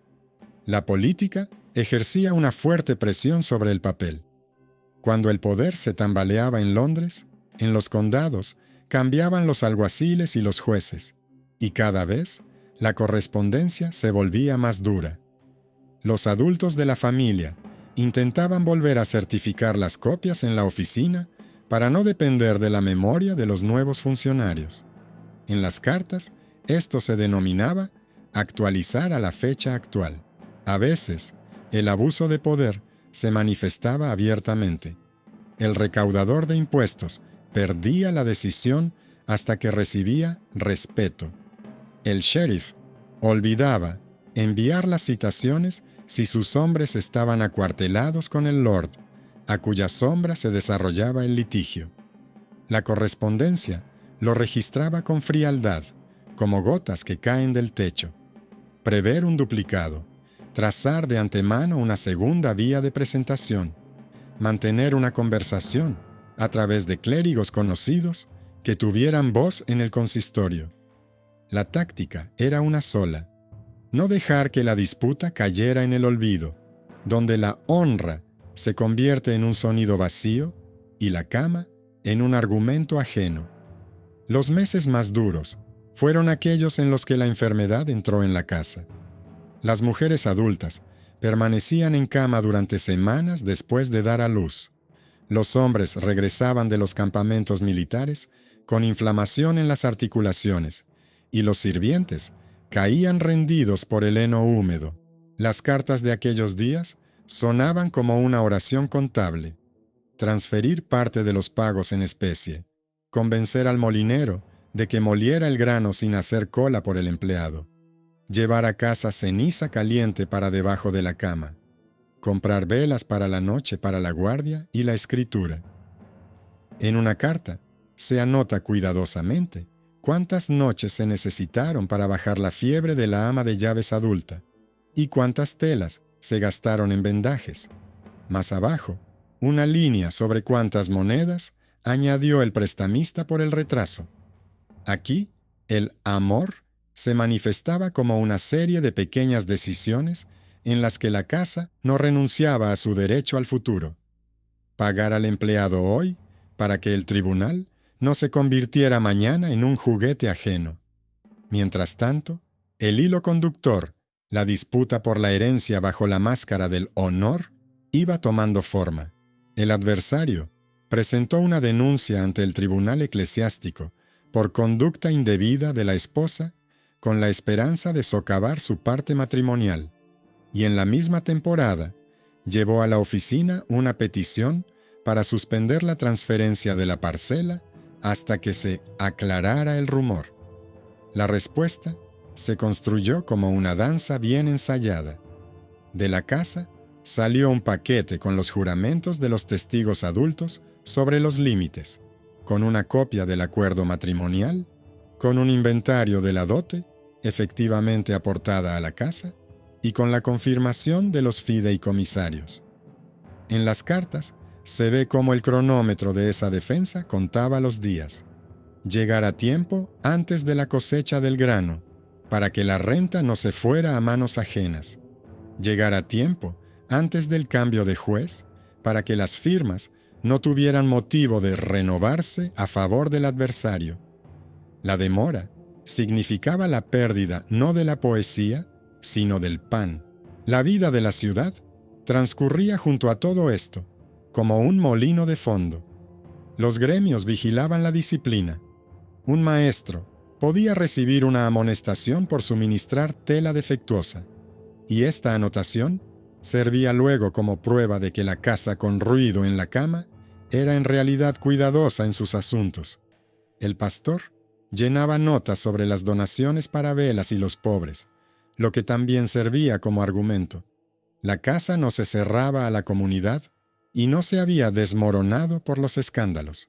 La política ejercía una fuerte presión sobre el papel. Cuando el poder se tambaleaba en Londres, en los condados cambiaban los alguaciles y los jueces, y cada vez la correspondencia se volvía más dura. Los adultos de la familia intentaban volver a certificar las copias en la oficina para no depender de la memoria de los nuevos funcionarios. En las cartas, esto se denominaba actualizar a la fecha actual. A veces, el abuso de poder se manifestaba abiertamente. El recaudador de impuestos perdía la decisión hasta que recibía respeto. El sheriff olvidaba enviar las citaciones si sus hombres estaban acuartelados con el lord, a cuya sombra se desarrollaba el litigio. La correspondencia lo registraba con frialdad, como gotas que caen del techo. Prever un duplicado, trazar de antemano una segunda vía de presentación, mantener una conversación a través de clérigos conocidos que tuvieran voz en el consistorio. La táctica era una sola: no dejar que la disputa cayera en el olvido, donde la honra se convierte en un sonido vacío y la cama en un argumento ajeno. Los meses más duros fueron aquellos en los que la enfermedad entró en la casa. Las mujeres adultas permanecían en cama durante semanas después de dar a luz. Los hombres regresaban de los campamentos militares con inflamación en las articulaciones, y los sirvientes caían rendidos por el heno húmedo. Las cartas de aquellos días sonaban como una oración contable: transferir parte de los pagos en especie, convencer al molinero de que moliera el grano sin hacer cola por el empleado, llevar a casa ceniza caliente para debajo de la cama, comprar velas para la noche para la guardia y la escritura. En una carta se anota cuidadosamente cuántas noches se necesitaron para bajar la fiebre de la ama de llaves adulta y cuántas telas se gastaron en vendajes. Más abajo, una línea sobre cuántas monedas añadió el prestamista por el retraso. Aquí, el amor se manifestaba como una serie de pequeñas decisiones en las que la casa no renunciaba a su derecho al futuro. Pagar al empleado hoy para que el tribunal no se convirtiera mañana en un juguete ajeno. Mientras tanto, el hilo conductor, la disputa por la herencia bajo la máscara del honor, iba tomando forma. El adversario presentó una denuncia ante el tribunal eclesiástico por conducta indebida de la esposa, con la esperanza de socavar su parte matrimonial, y en la misma temporada llevó a la oficina una petición para suspender la transferencia de la parcela hasta que se aclarara el rumor. La respuesta se construyó como una danza bien ensayada. De la casa salió un paquete con los juramentos de los testigos adultos sobre los límites, con una copia del acuerdo matrimonial, con un inventario de la dote efectivamente aportada a la casa y con la confirmación de los fideicomisarios. En las cartas se ve cómo el cronómetro de esa defensa contaba los días. Llegar a tiempo antes de la cosecha del grano, para que la renta no se fuera a manos ajenas. Llegar a tiempo antes del cambio de juez, para que las firmas no tuvieran motivo de renovarse a favor del adversario. La demora significaba la pérdida no de la poesía, sino del pan. La vida de la ciudad transcurría junto a todo esto, como un molino de fondo. Los gremios vigilaban la disciplina. Un maestro podía recibir una amonestación por suministrar tela defectuosa, y esta anotación servía luego como prueba de que la casa con ruido en la cama era en realidad cuidadosa en sus asuntos. El pastor llenaba notas sobre las donaciones para velas y los pobres, lo que también servía como argumento. La casa no se cerraba a la comunidad y no se había desmoronado por los escándalos.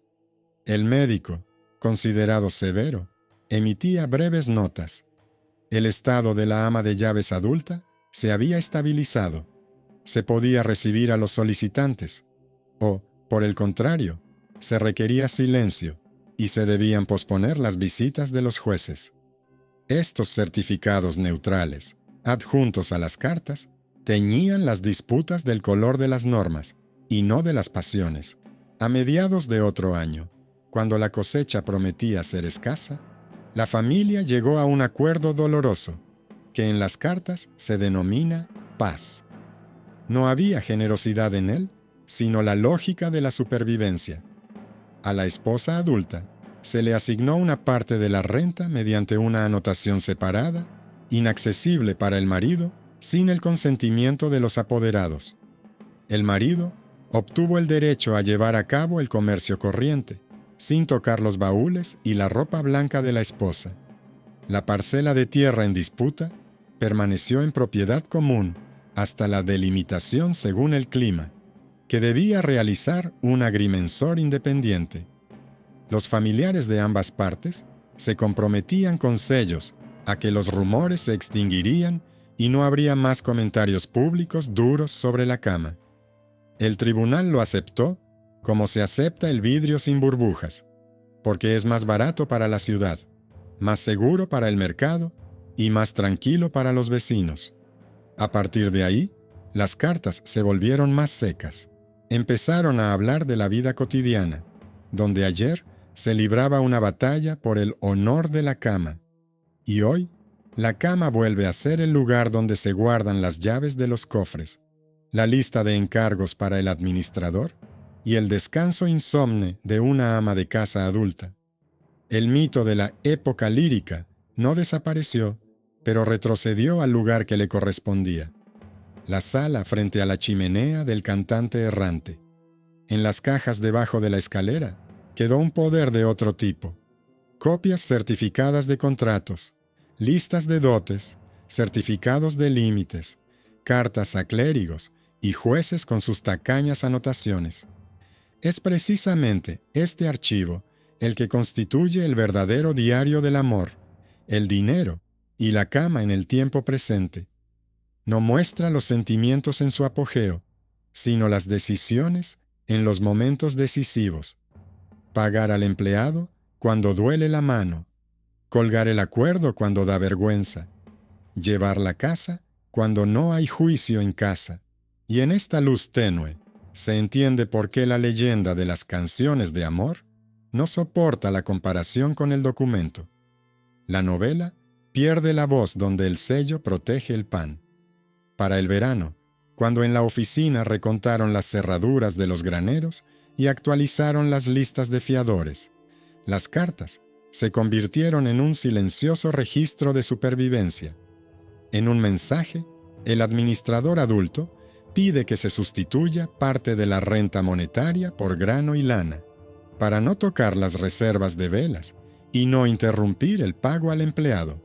El médico, considerado severo, emitía breves notas. El estado de la ama de llaves adulta se había estabilizado. Se podía recibir a los solicitantes, o, por el contrario, se requería silencio y se debían posponer las visitas de los jueces. Estos certificados neutrales, adjuntos a las cartas, teñían las disputas del color de las normas y no de las pasiones. A mediados de otro año, cuando la cosecha prometía ser escasa, la familia llegó a un acuerdo doloroso, que en las cartas se denomina paz. No había generosidad en él, sino la lógica de la supervivencia. A la esposa adulta se le asignó una parte de la renta mediante una anotación separada, inaccesible para el marido, sin el consentimiento de los apoderados. El marido obtuvo el derecho a llevar a cabo el comercio corriente, sin tocar los baúles y la ropa blanca de la esposa. La parcela de tierra en disputa permaneció en propiedad común hasta la delimitación según el clima, que debía realizar un agrimensor independiente. Los familiares de ambas partes se comprometían con sellos a que los rumores se extinguirían y no habría más comentarios públicos duros sobre la cama. El tribunal lo aceptó como se acepta el vidrio sin burbujas, porque es más barato para la ciudad, más seguro para el mercado y más tranquilo para los vecinos. A partir de ahí, las cartas se volvieron más secas. Empezaron a hablar de la vida cotidiana, donde ayer se libraba una batalla por el honor de la cama, y hoy la cama vuelve a ser el lugar donde se guardan las llaves de los cofres, la lista de encargos para el administrador y el descanso insomne de una ama de casa adulta. El mito de la época lírica no desapareció, pero retrocedió al lugar que le correspondía: la sala frente a la chimenea del cantante errante. En las cajas debajo de la escalera quedó un poder de otro tipo: copias certificadas de contratos, listas de dotes, certificados de límites, cartas a clérigos y jueces con sus tacañas anotaciones. Es precisamente este archivo el que constituye el verdadero diario del amor, el dinero y la cama en el tiempo presente. No muestra los sentimientos en su apogeo, sino las decisiones en los momentos decisivos. Pagar al empleado cuando duele la mano, colgar el acuerdo cuando da vergüenza, llevar la casa cuando no hay juicio en casa. Y en esta luz tenue se entiende por qué la leyenda de las canciones de amor no soporta la comparación con el documento. La novela pierde la voz donde el sello protege el pan. Para el verano, cuando en la oficina recontaron las cerraduras de los graneros y actualizaron las listas de fiadores, las cartas se convirtieron en un silencioso registro de supervivencia. En un mensaje, el administrador adulto pide que se sustituya parte de la renta monetaria por grano y lana, para no tocar las reservas de velas y no interrumpir el pago al empleado.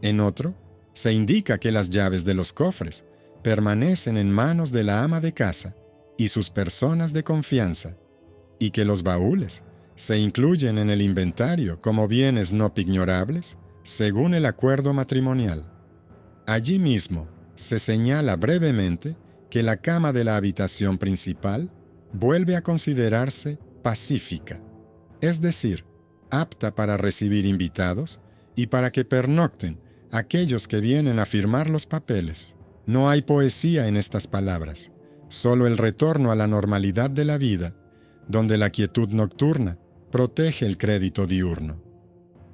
En otro, se indica que las llaves de los cofres permanecen en manos de la ama de casa y sus personas de confianza, y que los baúles se incluyen en el inventario como bienes no pignorables según el acuerdo matrimonial. Allí mismo se señala brevemente que la cama de la habitación principal vuelve a considerarse pacífica, es decir, apta para recibir invitados y para que pernocten aquellos que vienen a firmar los papeles. No hay poesía en estas palabras, solo el retorno a la normalidad de la vida, donde la quietud nocturna protege el crédito diurno.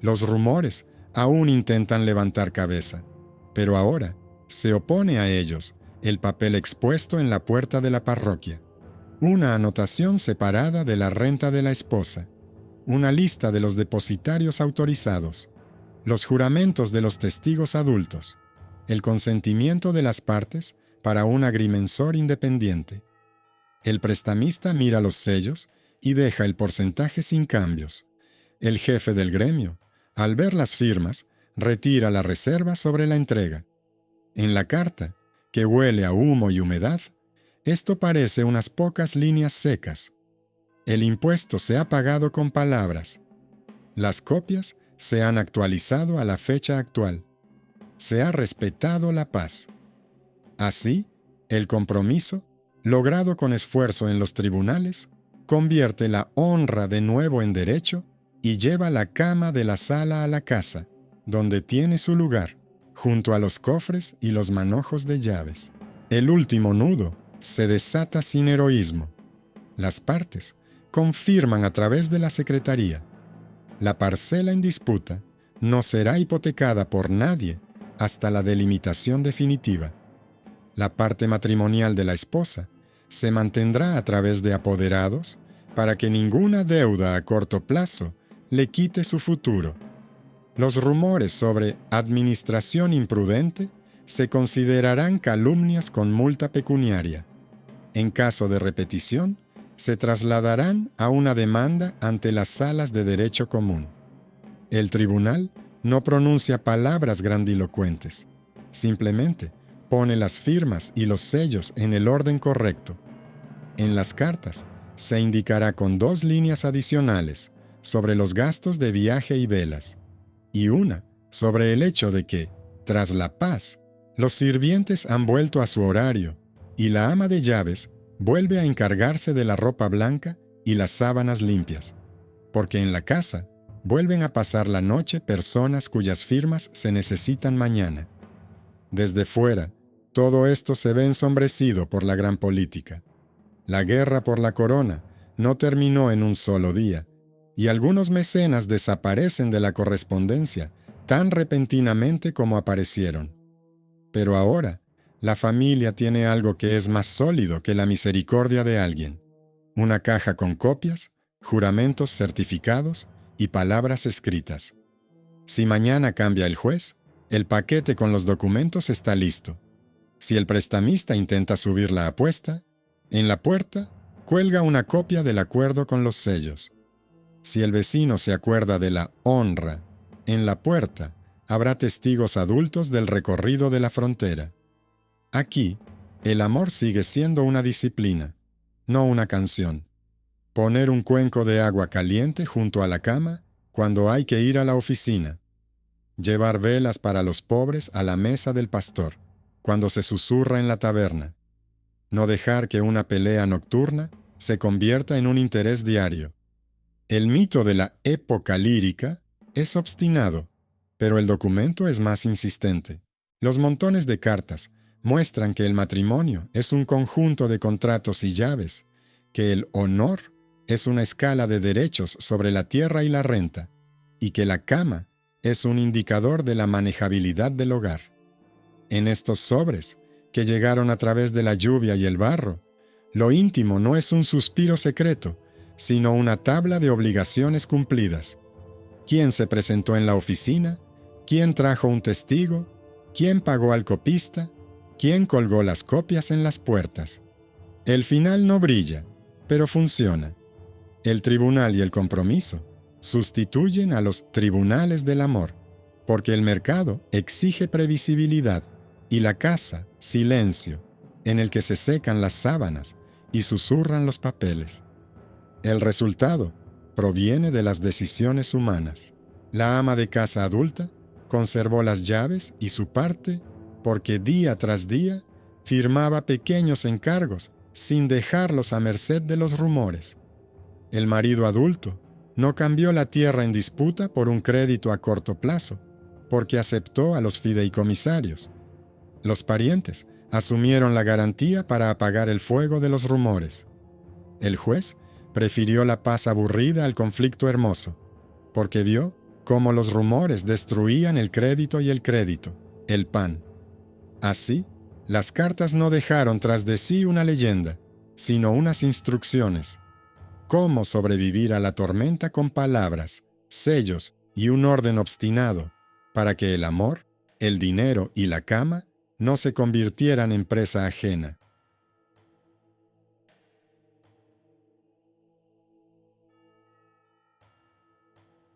Los rumores aún intentan levantar cabeza, pero ahora se opone a ellos el papel expuesto en la puerta de la parroquia, una anotación separada de la renta de la esposa, una lista de los depositarios autorizados, los juramentos de los testigos adultos, el consentimiento de las partes para un agrimensor independiente. El prestamista mira los sellos y deja el porcentaje sin cambios. El jefe del gremio, al ver las firmas, retira la reserva sobre la entrega. En la carta, que huele a humo y humedad, esto parece unas pocas líneas secas. El impuesto se ha pagado con palabras. Las copias se han actualizado a la fecha actual. Se ha respetado la paz. Así, el compromiso, logrado con esfuerzo en los tribunales, convierte la honra de nuevo en derecho y lleva la cama de la sala a la casa, donde tiene su lugar, junto a los cofres y los manojos de llaves. El último nudo se desata sin heroísmo. Las partes confirman a través de la secretaría. La parcela en disputa no será hipotecada por nadie hasta la delimitación definitiva. La parte matrimonial de la esposa se mantendrá a través de apoderados para que ninguna deuda a corto plazo le quite su futuro. Los rumores sobre administración imprudente se considerarán calumnias con multa pecuniaria. En caso de repetición, se trasladarán a una demanda ante las salas de derecho común. El tribunal no pronuncia palabras grandilocuentes, simplemente pone las firmas y los sellos en el orden correcto. En las cartas se indicará con 2 líneas adicionales sobre los gastos de viaje y velas, y una sobre el hecho de que, tras la paz, los sirvientes han vuelto a su horario y la ama de llaves vuelve a encargarse de la ropa blanca y las sábanas limpias, porque en la casa vuelven a pasar la noche personas cuyas firmas se necesitan mañana. Desde fuera, todo esto se ve ensombrecido por la gran política. La guerra por la corona no terminó en un solo día, y algunos mecenas desaparecen de la correspondencia tan repentinamente como aparecieron. Pero ahora, la familia tiene algo que es más sólido que la misericordia de alguien: una caja con copias, juramentos certificados y palabras escritas. Si mañana cambia el juez, el paquete con los documentos está listo. Si el prestamista intenta subir la apuesta, en la puerta cuelga una copia del acuerdo con los sellos. Si el vecino se acuerda de la honra, en la puerta habrá testigos adultos del recorrido de la frontera. Aquí, el amor sigue siendo una disciplina, no una canción. Poner un cuenco de agua caliente junto a la cama cuando hay que ir a la oficina. Llevar velas para los pobres a la mesa del pastor cuando se susurra en la taberna. No dejar que una pelea nocturna se convierta en un interés diario. El mito de la época lírica es obstinado, pero el documento es más insistente. Los montones de cartas muestran que el matrimonio es un conjunto de contratos y llaves, que el honor es una escala de derechos sobre la tierra y la renta, y que la cama es un indicador de la manejabilidad del hogar. En estos sobres, que llegaron a través de la lluvia y el barro, lo íntimo no es un suspiro secreto, sino una tabla de obligaciones cumplidas. ¿Quién se presentó en la oficina? ¿Quién trajo un testigo? ¿Quién pagó al copista? ¿Quién colgó las copias en las puertas? El final no brilla, pero funciona. El tribunal y el compromiso sustituyen a los tribunales del amor, porque el mercado exige previsibilidad y la casa silencio, en el que se secan las sábanas y susurran los papeles. El resultado proviene de las decisiones humanas. La ama de casa adulta conservó las llaves y su parte porque día tras día firmaba pequeños encargos sin dejarlos a merced de los rumores. El marido adulto no cambió la tierra en disputa por un crédito a corto plazo, porque aceptó a los fideicomisarios. Los parientes asumieron la garantía para apagar el fuego de los rumores. El juez prefirió la paz aburrida al conflicto hermoso, porque vio Como los rumores destruían el crédito y el crédito, el pan. Así, las cartas no dejaron tras de sí una leyenda, sino unas instrucciones. Cómo sobrevivir a la tormenta con palabras, sellos y un orden obstinado, para que el amor, el dinero y la cama no se convirtieran en presa ajena.